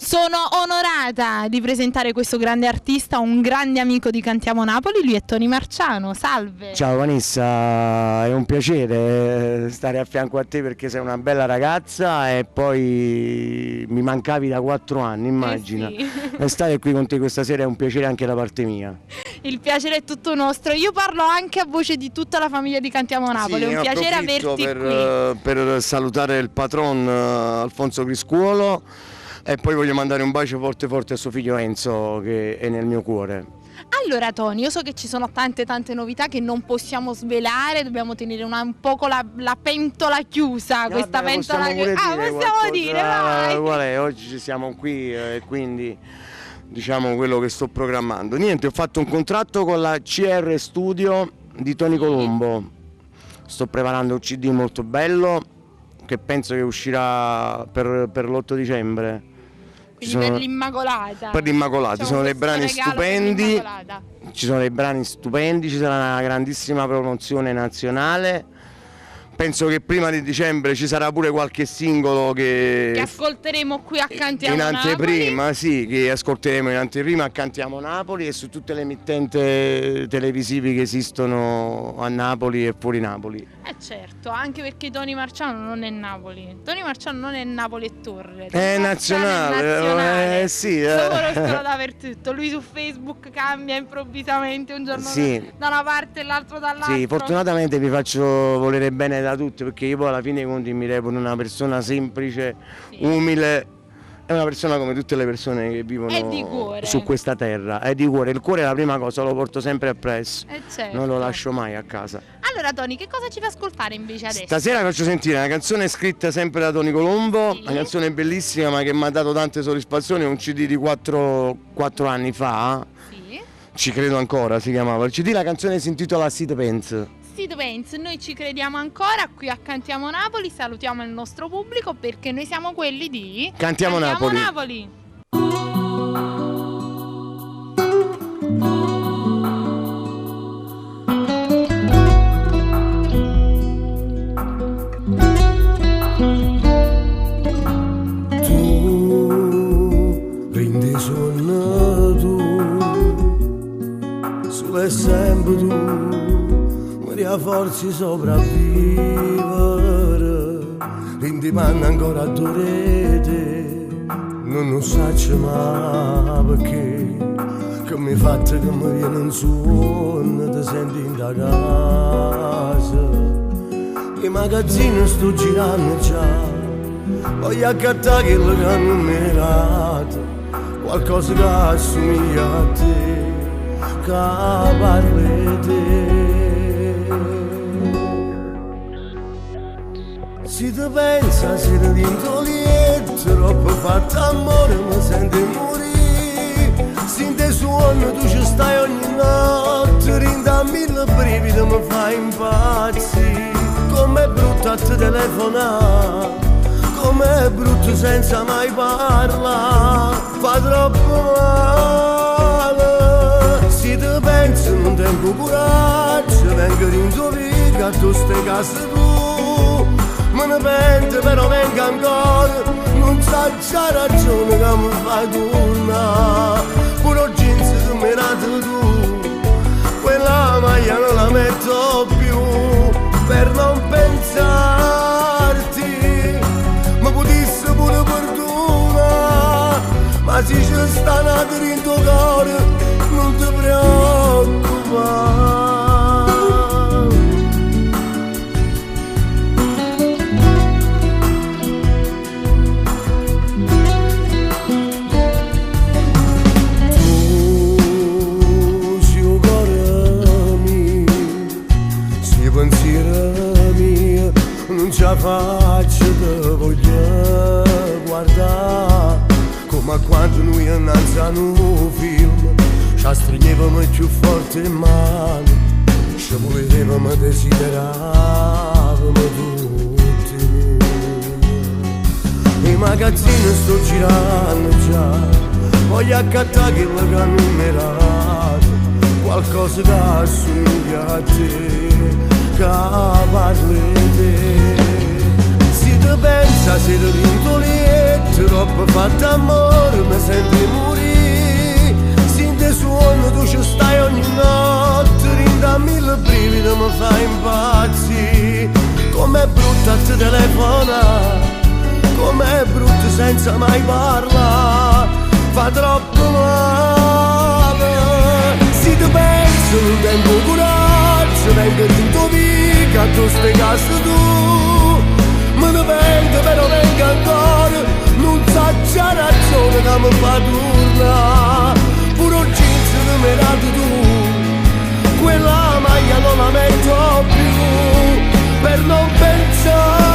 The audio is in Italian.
Sono onorata di presentare questo grande artista, un grande amico di Cantiamo Napoli, lui è Tony Marciano, salve! Ciao Vanessa, è un piacere stare a fianco a te perché sei una bella ragazza e poi mi mancavi da 4 anni, immagina. Sì. E stare qui con te questa sera è un piacere anche da parte mia. Il piacere è tutto nostro, io parlo anche a voce di tutta la famiglia di Cantiamo Napoli, Sì, è un piacere averti qui. Per salutare il patron Alfonso Criscuolo e poi voglio mandare un bacio forte forte a suo figlio Enzo che è nel mio cuore. Allora Tony, io so che ci sono tante novità che non possiamo svelare, dobbiamo tenere un poco la pentola chiusa, questa pentola chiusa. Possiamo dire, vai! Qual è? Oggi ci siamo qui e quindi diciamo quello che sto programmando. Niente, ho fatto un contratto con la CR Studio di Tony Colombo. Sto preparando un CD molto bello che penso che uscirà per l'8 dicembre. Quindi per l'Immacolata. Per l'Immacolata, ci sono dei brani stupendi. Ci sono dei brani stupendi, ci sarà una grandissima promozione nazionale. Penso che prima di dicembre ci sarà pure qualche singolo che ascolteremo qui a Cantiamo Napoli. In anteprima, sì, che ascolteremo in anteprima a Cantiamo Napoli e su tutte le emittenti televisivi che esistono a Napoli e fuori Napoli. Certo, anche perché Tony Marciano non è Napoli. Tony Marciano non è Napoli e Torre. È nazionale. Sì. Lo conoscono dappertutto. Lui su Facebook cambia improvvisamente un giorno da una parte e l'altro dall'altra. Sì, fortunatamente vi faccio volere bene da tutti perché io poi alla fine dei conti mi reputo una persona semplice, umile, è una persona come tutte le persone che vivono su questa terra, è di cuore, il cuore è la prima cosa, lo porto sempre appresso, certo. Non lo lascio mai a casa. Allora Tony, che cosa ci fa ascoltare invece adesso? Stasera faccio sentire una canzone scritta sempre da Tony Colombo, una canzone bellissima ma che mi ha dato tante soddisfazioni, un CD di 4 anni fa, ci credo ancora si chiamava il CD, la canzone si intitola Sid Pence. Noi ci crediamo ancora, qui a Cantiamo Napoli, salutiamo il nostro pubblico perché noi siamo quelli di Cantiamo Napoli. Tu prendi sonno tu, solo sempre tu a forza sopravvivere, quindi manna ancora a dorete, non saccio mai perché, che mi fate che mi viene un suono, ti senti in da casa, i magazzini sto girando già, voglio accattare quello che hanno numerato, qualcosa che assomiglia a te, che parli te. Si ti pensa, si ti vinto lieto, troppo fatto amore, mi senti morire. Se te suono tu ci stai ogni notte, rinda 1000 brividi, mi fai impazzire. Com'è brutto a te telefonare, com'è brutto senza mai parlare, fa troppo male. Si ti pensa non tengo coraggio, vengo ringiovere a tu stai casa tu. Me ne pente però venga ancora, non sai c'ha ragione che mi fai tornare. Pure jeans tu mi rati tu, quella maglia non la metto più per non pensarti. Mi potessi pure perdonare, ma se ci sta nato in tuo cuore non ti preoccupare. Non ce la faccio te voglio guardare come quando noi innanzi a un film ci stringevamo più forte in mano, ci volevamo, desideravamo tutti. I magazzini sto girando già, voglio accattare quello che hanno numerato, qualcosa che assomiglia a te, che parli te. Si ti pensa, si ti vinto lieto, troppo fatto amore, mi senti morire. Sente suono, tu ci stai ogni notte, rinda mille brividi, mi fai impazzire. Com'è brutta ti telefona, com'è brutta senza mai parlare, fa troppo male. Se ti penso non tengo coraggio, vengo tutto via, tu stai casa tu. Me ne vengo però vengo ancora, non so già ragione che mi fa tornare. Pure un jeans che mi hai dato tu, quella maglia non la metto più, per non pensare